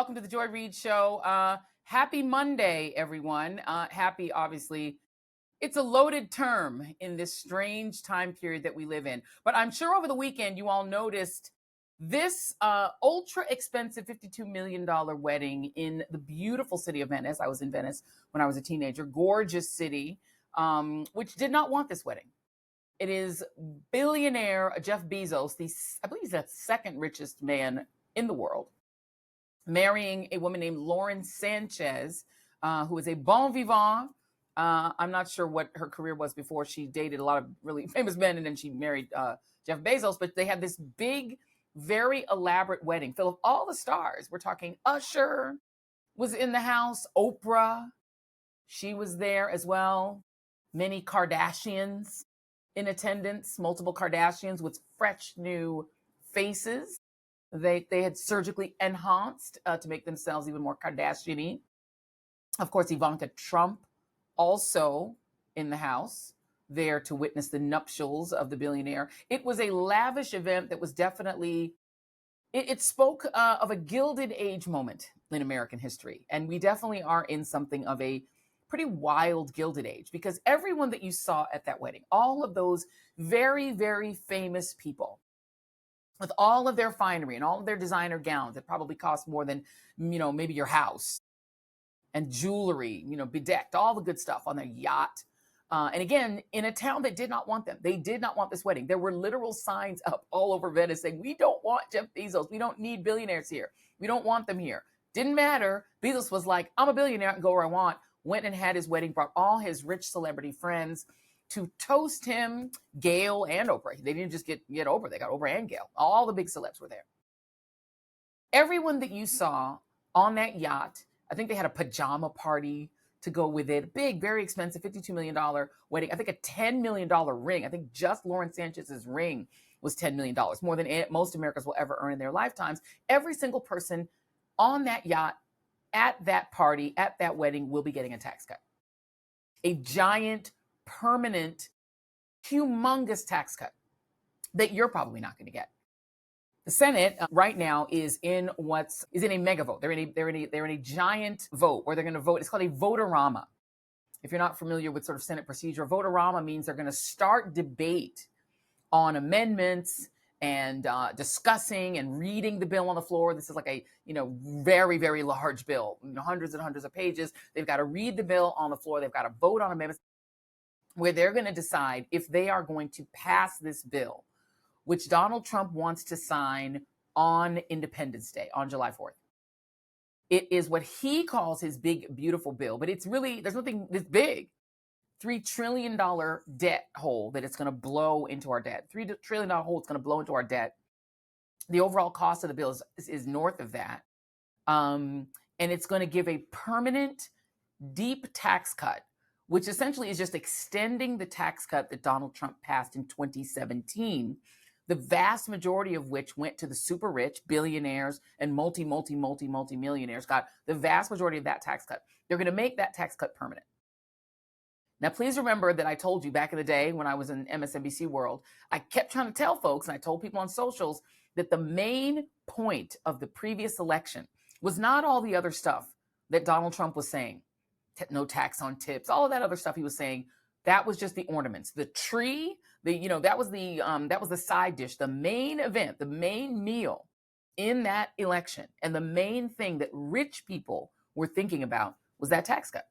Welcome to the Joy Reid Show. Happy Monday, everyone. Happy, obviously, it's a loaded term in this strange time period that we live in. But I'm sure over the weekend you all noticed this ultra expensive $52 million wedding in the beautiful city of Venice. I was in Venice when I was a teenager. Gorgeous city, which did not want this wedding. It is billionaire Jeff Bezos, I believe he's the second richest man in the world, marrying a woman named Lauren Sanchez, who is a bon vivant. I'm not sure what her career was before. She dated a lot of really famous men, and then she married Jeff Bezos. But they had this big, very elaborate wedding full of all the stars. We're talking Usher was in the house, Oprah, she was there as well. Many Kardashians in attendance, multiple Kardashians with fresh new faces. They had surgically enhanced to make themselves even more Kardashian-y. Of course, Ivanka Trump also in the house, there to witness the nuptials of the billionaire. It was a lavish event that was definitely, it spoke of a Gilded Age moment in American history. And we definitely are in something of a pretty wild Gilded Age, because everyone that you saw at that wedding, all of those very, very famous people, with all of their finery and all of their designer gowns that probably cost more than, maybe your house, and jewelry, bedecked, all the good stuff on their yacht. And again, in a town that did not want them. They did not want this wedding. There were literal signs up all over Venice saying, we don't want Jeff Bezos. We don't need billionaires here. We don't want them here. Didn't matter. Bezos was like, I'm a billionaire, I can go where I want. Went and had his wedding, brought all his rich celebrity friends to toast him, Gail and Oprah. They didn't just get Oprah. They got Oprah and Gail. All the big celebs were there. Everyone that you saw on that yacht, I think they had a pajama party to go with it. Big, very expensive, $52 million wedding. I think a $10 million ring. I think just Lauren Sanchez's ring was $10 million, more than most Americans will ever earn in their lifetimes. Every single person on that yacht, at that party, at that wedding, will be getting a tax cut. A giant, permanent, humongous tax cut that you're probably not going to get. The Senate right now is in a mega vote. They're in a giant vote where they're going to vote. It's called a vote-a-rama. If you're not familiar with sort of Senate procedure, vote-a-rama means they're going to start debate on amendments and discussing and reading the bill on the floor. This is like a very, very large bill, hundreds and hundreds of pages. They've got to read the bill on the floor. They've got to vote on amendments where they're going to decide if they are going to pass this bill, which Donald Trump wants to sign on Independence Day, on July 4th. It is what he calls his big, beautiful bill, but it's really, there's nothing this big. $3 trillion debt hole that it's going to blow into our debt. $3 trillion hole it's going to blow into our debt. The overall cost of the bill is north of that. And it's going to give a permanent, deep tax cut, which essentially is just extending the tax cut that Donald Trump passed in 2017, the vast majority of which went to the super rich, billionaires, and multi-millionaires got the vast majority of that tax cut. They're going to make that tax cut permanent. Now, please remember that I told you back in the day when I was in MSNBC world, I kept trying to tell folks, and I told people on socials, that the main point of the previous election was not all the other stuff that Donald Trump was saying. No tax on tips, all of that other stuff he was saying. That was just the ornaments. The tree, that was the side dish. The main event, the main meal in that election, and the main thing that rich people were thinking about was that tax cut.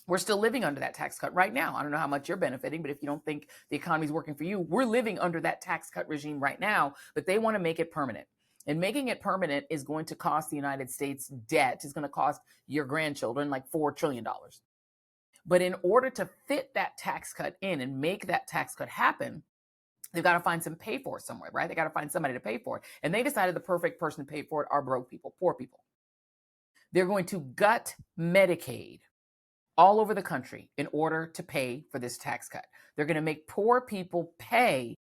We're still living under that tax cut right now. I don't know how much you're benefiting, but if you don't think the economy is working for you, we're living under that tax cut regime right now, but they want to make it permanent. And making it permanent is going to cost the United States debt, is going to cost your grandchildren like $4 trillion. But in order to fit that tax cut in and make that tax cut happen, they've got to find some pay for it somewhere, right? They got to find somebody to pay for it. And they decided the perfect person to pay for it are broke people, poor people. They're going to gut Medicaid all over the country in order to pay for this tax cut. They're going to make poor people pay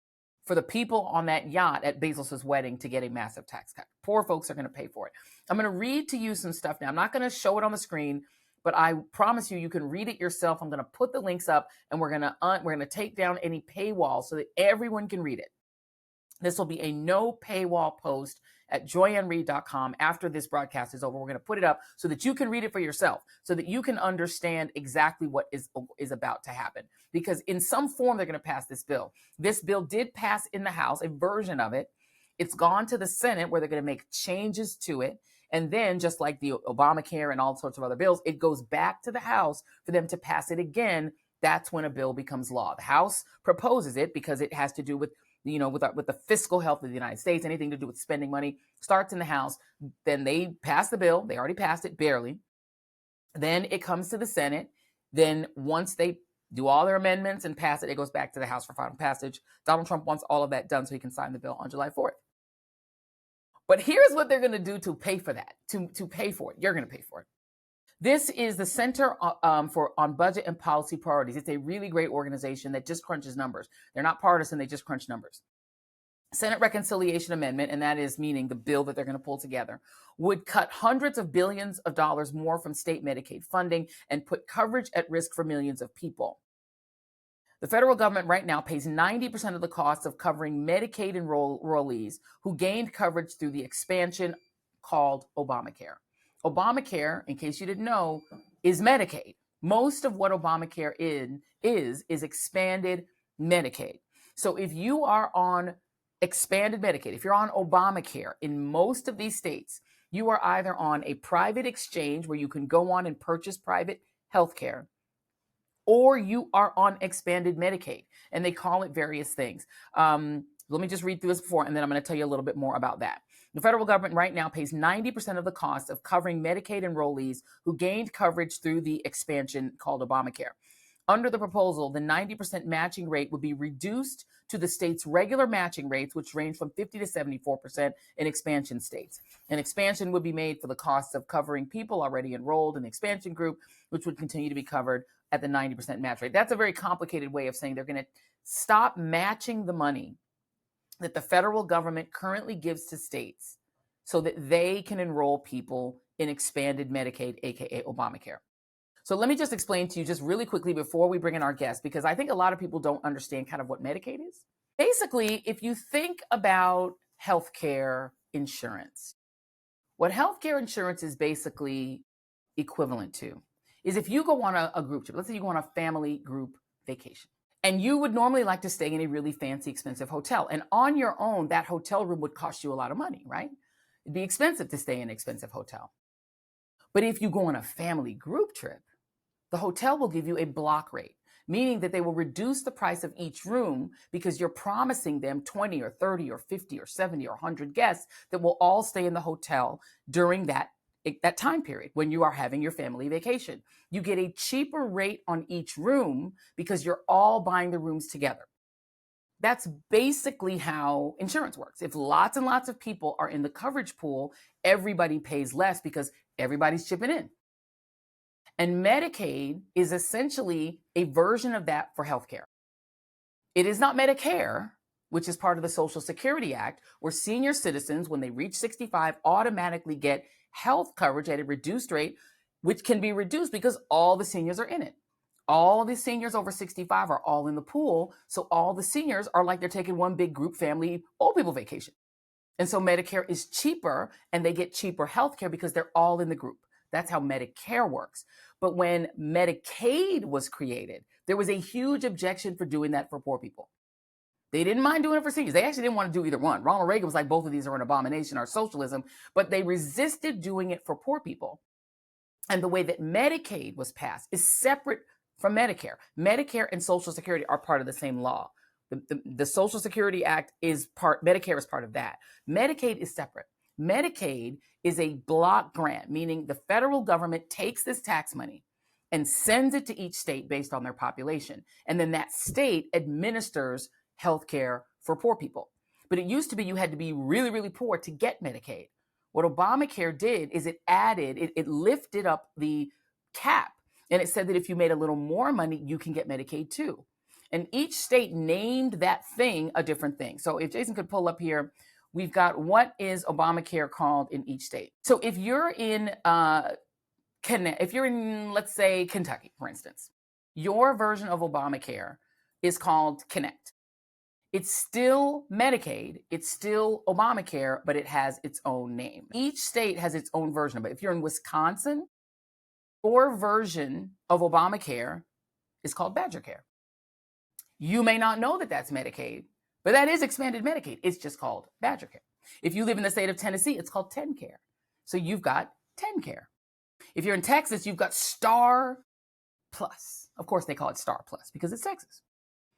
for the people on that yacht at Bezos's wedding to get a massive tax cut. Poor folks are going to pay for it. I'm going to read to you some stuff now. I'm not going to show it on the screen, but I promise you can read it yourself. I'm going to put the links up, and we're going to take down any paywall so that everyone can read it. This will be a no paywall post at joyenreid.com. After this broadcast is over, we're going to put it up so that you can read it for yourself, so that you can understand exactly what is about to happen. Because in some form, they're going to pass this bill. This bill did pass in the House, a version of it. It's gone to the Senate where they're going to make changes to it. And then, just like the Obamacare and all sorts of other bills, it goes back to the House for them to pass it again. That's when a bill becomes law. The House proposes it because it has to do with with the fiscal health of the United States, anything to do with spending money, starts in the House. Then they pass the bill. They already passed it, barely. Then it comes to the Senate. Then once they do all their amendments and pass it, it goes back to the House for final passage. Donald Trump wants all of that done so he can sign the bill on July 4th. But here's what they're going to do to pay for that, to pay for it. You're going to pay for it. This is the Center on Budget and Policy Priorities. It's a really great organization that just crunches numbers. They're not partisan, they just crunch numbers. Senate Reconciliation Amendment, and that is meaning the bill that they're going to pull together, would cut hundreds of billions of dollars more from state Medicaid funding and put coverage at risk for millions of people. The federal government right now pays 90% of the costs of covering Medicaid enrollees who gained coverage through the expansion called Obamacare. Obamacare, in case you didn't know, is Medicaid. Most of what Obamacare is expanded Medicaid. So if you are on expanded Medicaid, if you're on Obamacare in most of these states, you are either on a private exchange where you can go on and purchase private health care, or you are on expanded Medicaid, and they call it various things. Let me just read through this before, and then I'm going to tell you a little bit more about that. The federal government right now pays 90% of the cost of covering Medicaid enrollees who gained coverage through the expansion called Obamacare. Under the proposal, the 90% matching rate would be reduced to the state's regular matching rates, which range from 50 to 74% in expansion states. An expansion would be made for the costs of covering people already enrolled in the expansion group, which would continue to be covered at the 90% match rate. That's a very complicated way of saying they're going to stop matching the money that the federal government currently gives to states so that they can enroll people in expanded Medicaid, aka Obamacare. So let me just explain to you just really quickly before we bring in our guest, because I think a lot of people don't understand kind of what Medicaid is. Basically, if you think about healthcare insurance, what healthcare insurance is basically equivalent to is if you go on a group trip, let's say you go on a family group vacation, and you would normally like to stay in a really fancy, expensive hotel. And on your own, that hotel room would cost you a lot of money, right? It'd be expensive to stay in an expensive hotel. But if you go on a family group trip, the hotel will give you a block rate, meaning that they will reduce the price of each room because you're promising them 20 or 30 or 50 or 70 or 100 guests that will all stay in the hotel during that time period when you are having your family vacation. You get a cheaper rate on each room because you're all buying the rooms together. That's basically how insurance works. If lots and lots of people are in the coverage pool, everybody pays less because everybody's chipping in. And Medicaid is essentially a version of that for healthcare. It is not Medicare, which is part of the Social Security Act, where senior citizens, when they reach 65, automatically get health coverage at a reduced rate, which can be reduced because all the seniors are in it. All the seniors over 65 are all in the pool. So all the seniors are like they're taking one big group family old people vacation. And so Medicare is cheaper and they get cheaper health care because they're all in the group. That's how Medicare works. But when Medicaid was created, there was a huge objection for doing that for poor people. They didn't mind doing it for seniors. They actually didn't want to do either one. Ronald Reagan was like, both of these are an abomination or socialism, but they resisted doing it for poor people. And the way that Medicaid was passed is separate from Medicare. Medicare and Social Security are part of the same law. The Social Security Act is Medicare is part of that. Medicaid is separate. Medicaid is a block grant, meaning the federal government takes this tax money and sends it to each state based on their population. And then that state administers healthcare for poor people. But it used to be you had to be really, really poor to get Medicaid. What Obamacare did is it lifted up the cap, and it said that if you made a little more money, you can get Medicaid too. And each state named that thing a different thing. So if Jason could pull up here, we've got what is Obamacare called in each state. So if you're in, let's say, Kentucky, for instance, your version of Obamacare is called Connect. It's still Medicaid, it's still Obamacare, but it has its own name. Each state has its own version of it. If you're in Wisconsin, your version of Obamacare is called Badger Care. You may not know that that's Medicaid, but that is expanded Medicaid. It's just called Badger Care. If you live in the state of Tennessee, it's called TennCare. So you've got TennCare. If you're in Texas, you've got Star Plus. Of course, they call it Star Plus because it's Texas.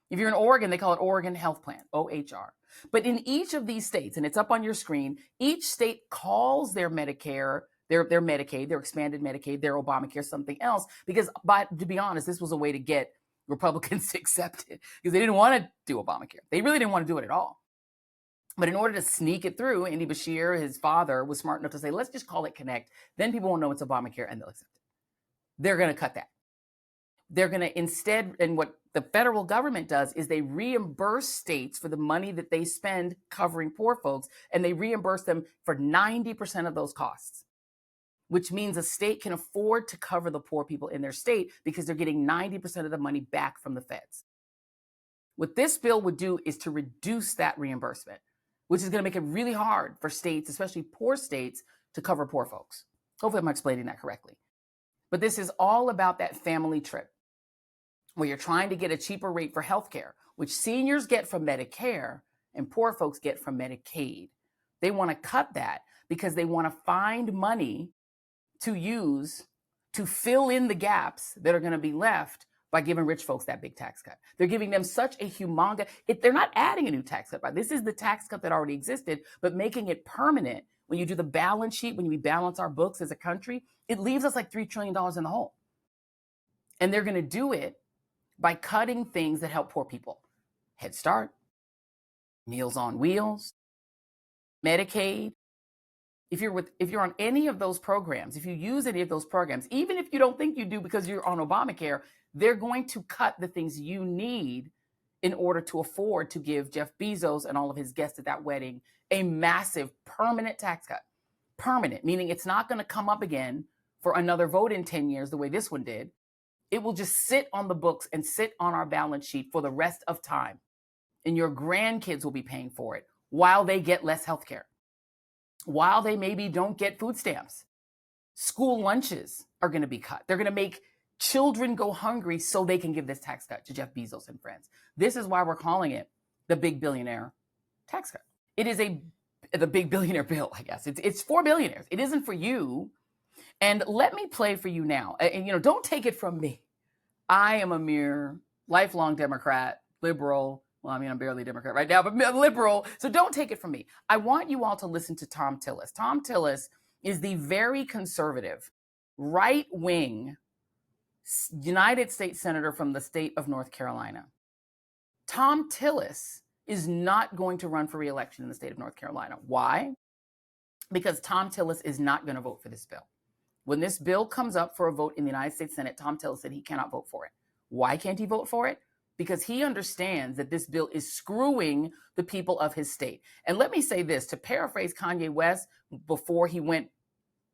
If you're in Oregon, they call it Oregon Health Plan, OHR. But in each of these states, and it's up on your screen, each state calls their Medicare, their Medicaid, their expanded Medicaid, their Obamacare, something else. Because, to be honest, this was a way to get Republicans to accept it because they didn't want to do Obamacare. They really didn't want to do it at all. But in order to sneak it through, Andy Beshear, his father, was smart enough to say, let's just call it Connect. Then people will know it's Obamacare and they'll accept it. They're going to cut that. They're going to instead, and what the federal government does is they reimburse states for the money that they spend covering poor folks, and they reimburse them for 90% of those costs, which means a state can afford to cover the poor people in their state because they're getting 90% of the money back from the feds. What this bill would do is to reduce that reimbursement, which is going to make it really hard for states, especially poor states, to cover poor folks. Hopefully I'm explaining that correctly. But this is all about that family trip where you're trying to get a cheaper rate for healthcare, which seniors get from Medicare and poor folks get from Medicaid. They want to cut that because they want to find money to use to fill in the gaps that are going to be left by giving rich folks that big tax cut. They're giving them such a humongous, they're not adding a new tax cut. This is the tax cut that already existed, but making it permanent. When you do the balance sheet, when we balance our books as a country, it leaves us like $3 trillion in the hole. And they're going to do it by cutting things that help poor people. Head Start, Meals on Wheels, Medicaid. If you're on any of those programs, if you use any of those programs, even if you don't think you do because you're on Obamacare, they're going to cut the things you need in order to afford to give Jeff Bezos and all of his guests at that wedding a massive permanent tax cut. Permanent, meaning it's not going to come up again for another vote in 10 years the way this one did. It will just sit on the books and sit on our balance sheet for the rest of time. And your grandkids will be paying for it while they get less health care, while they maybe don't get food stamps. School lunches are going to be cut. They're going to make children go hungry so they can give this tax cut to Jeff Bezos and friends. This is why we're calling it the big billionaire tax cut. It is the big billionaire bill, I guess. It's for billionaires. It isn't for you. And let me play for you now. And, don't take it from me. I am a mere lifelong Democrat, liberal. Well, I'm barely a Democrat right now, but liberal. So don't take it from me. I want you all to listen to Tom Tillis. Tom Tillis is the very conservative, right-wing United States Senator from the state of North Carolina. Tom Tillis is not going to run for re-election in the state of North Carolina. Why? Because Tom Tillis is not going to vote for this bill. When this bill comes up for a vote in the United States Senate, Tom Tillis said he cannot vote for it. Why can't he vote for it? Because he understands that this bill is screwing the people of his state. And let me say this, to paraphrase Kanye West before he went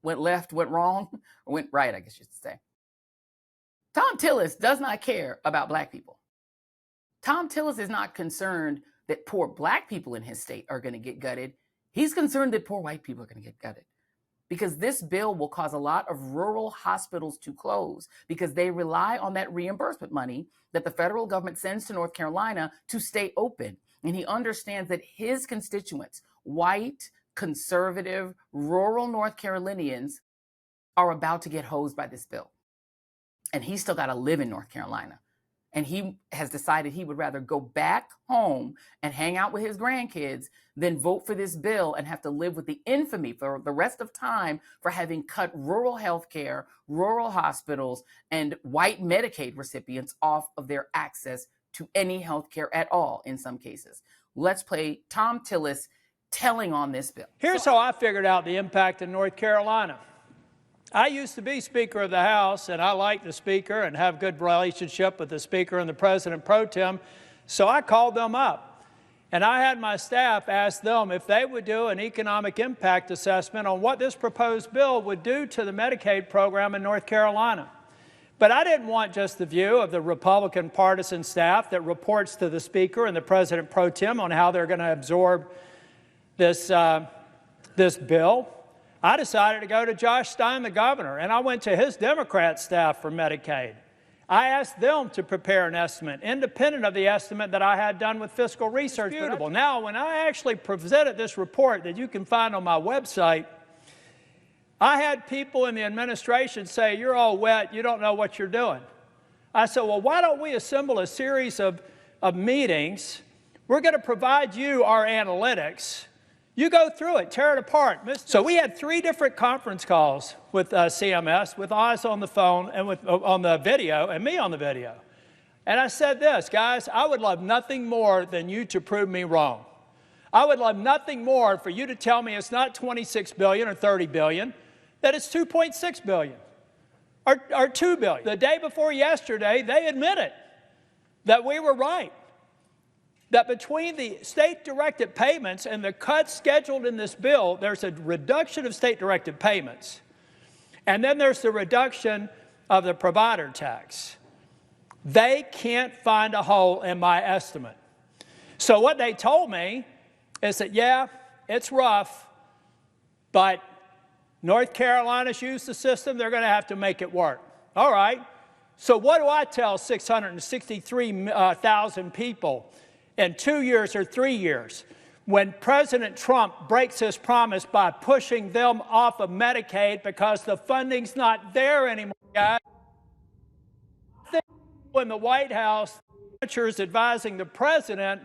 left, went wrong, or went right, I guess you should say. Tom Tillis does not care about Black people. Tom Tillis is not concerned that poor Black people in his state are going to get gutted. He's concerned that poor white people are going to get gutted. Because this bill will cause a lot of rural hospitals to close because they rely on that reimbursement money that the federal government sends to North Carolina to stay open. And he understands that his constituents, white, conservative, rural North Carolinians, are about to get hosed by this bill. And he's still got to live in North Carolina. And he has decided he would rather go back home and hang out with his grandkids than vote for this bill and have to live with the infamy for the rest of time for having cut rural health care, rural hospitals, and white Medicaid recipients off of their access to any health care at all in some cases. Let's play Tom Tillis telling on this bill. Here's how I figured out the impact in North Carolina. I used to be Speaker of the House, and I like the Speaker and have good relationship with the Speaker and the President Pro Tem, so I called them up. And I had my staff ask them if they would do an economic impact assessment on what this proposed bill would do to the Medicaid program in North Carolina. But I didn't want just the view of the Republican partisan staff that reports to the Speaker and the President pro tem on how they're going to absorb this bill. I decided to go to Josh Stein, the governor, and I went to his Democrat staff for Medicaid. I asked them to prepare an estimate, independent of the estimate that I had done with fiscal research. Now, when I actually presented this report that you can find on my website, I had people in the administration say, "You're all wet, you don't know what you're doing." I said, well, why don't we assemble a series of meetings? We're going to provide you our analytics. You go through it, tear it apart. So we had 3 different conference calls with CMS, with Oz on the phone and on the video, and me on the video. And I said this, guys, I would love nothing more than you to prove me wrong. I would love nothing more for you to tell me it's not $26 billion or $30 billion, that it's $2.6 billion or $2 billion. The day before yesterday, they admitted that we were right. That between the state-directed payments and the cuts scheduled in this bill, there's a reduction of state-directed payments. And then there's the reduction of the provider tax. They can't find a hole in my estimate. So what they told me is that, yeah, it's rough, but North Carolina's used the system. They're going to have to make it work. All right. So what do I tell 663,000 people in 2 years or 3 years when President Trump breaks his promise by pushing them off of Medicaid because the funding's not there anymore, guys? I think in the White House, senators advising the president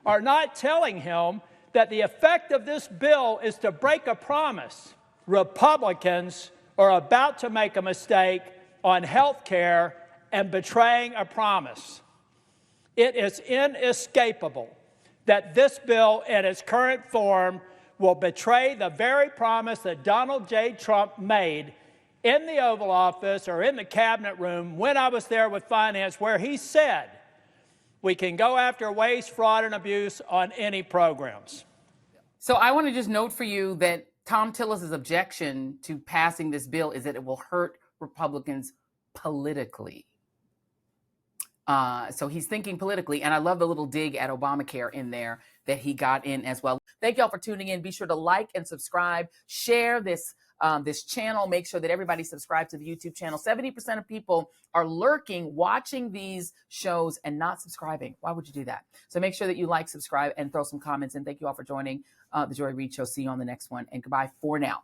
are not telling him that the effect of this bill is to break a promise. Republicans are about to make a mistake on health care and betraying a promise. It is inescapable that this bill in its current form will betray the very promise that Donald J. Trump made in the Oval Office or in the cabinet room when I was there with finance, where he said we can go after waste, fraud, and abuse on any programs. So I want to just note for you that Tom Tillis' objection to passing this bill is that it will hurt Republicans politically. So he's thinking politically, and I love the little dig at Obamacare in there that he got in as well. Thank y'all for tuning in. Be sure to like and subscribe, share this channel. Make sure that everybody subscribes to the YouTube channel. 70% of people are lurking, watching these shows and not subscribing. Why would you do that? So make sure that you like, subscribe, and throw some comments in. Thank you all for joining the Joy Reid Show. See you on the next one, and goodbye for now.